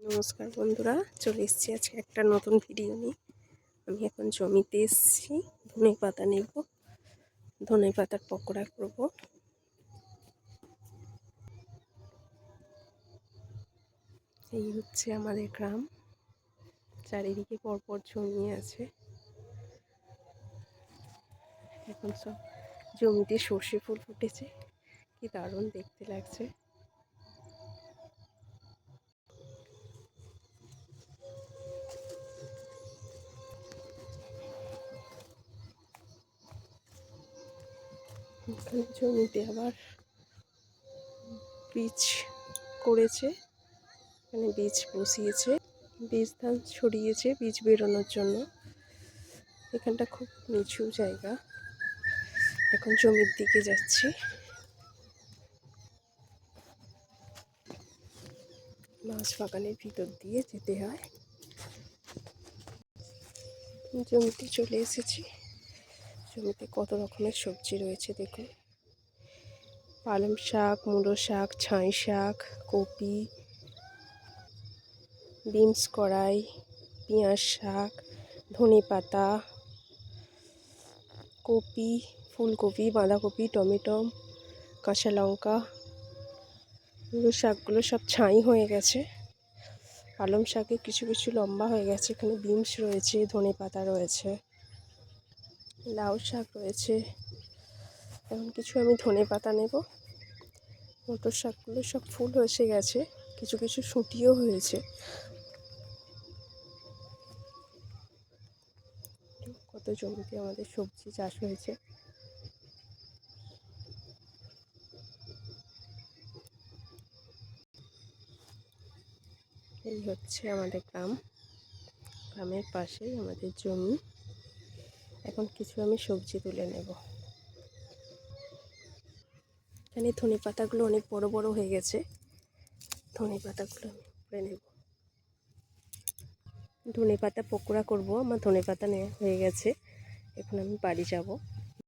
নমস্কার বন্ধুরা, চলে এসেছি আজকে একটা নতুন ভিডিও নিয়ে। আমি এখন জমিতে এসেছি, ধনে পাতা নেব, ধনে পাতার পকোড়া করব। এই হচ্ছে আমাদের গ্রাম, চারিদিকে পরপর জমি আছে। এখন সব জমিতে সর্ষে ফুল ফুটেছে, কি দারুণ দেখতে লাগছে। জমিতে আবার বীজ করেছে, এখানে বীজ বসিয়েছে, বীজ ধান ছড়িয়েছে বীজ বেরোনোর জন্য। এখানটা খুব নিচু জায়গা। এখন জমির দিকে যাচ্ছি। মাছ বাগানের ভিতর দিয়ে যেতে হয়। জমিতে চলে এসেছি। জমিতে কত রকমের সবজি রয়েছে দেখুন। পালং শাক, মূলো শাক, ছাই শাক, কপি, বিনস কড়াই, পেঁয়াজ শাক, ধনে পাতা, কপি, ফুলকপি, বাঁধাকপি, টমেটো, কাঁচা লঙ্কা। মূলো শাকগুলো সব ছাই হয়ে গেছে। পালং শাকে কিছু কিছু লম্বা হয়ে গেছে। এখানে বিনস রয়েছে, ধনে পাতা রয়েছে, লাউ শাক রয়েছে। এখন কিছু আমি ধনে পাতা নেব। মটর শাকগুলো সব ফুল এসে গেছে, কিছু কিছু শুঁটিও হয়েছে। কত জমিতে আমাদের সবজি চাষ হয়েছে। এই হচ্ছে আমাদের গ্রাম, গ্রামের পাশেই আমাদের জমি। এখন কিছু আমি সবজি তুলে নেব। এখানে ধনে পাতাগুলো অনেক বড় বড় হয়ে গেছে, ধনে পাতাগুলো আমি তুলে নেব। ধনে পাতা পকোড়া করব। আমার ধনে পাতা নেওয়া হয়ে গেছে, এখন আমি বাড়ি যাব।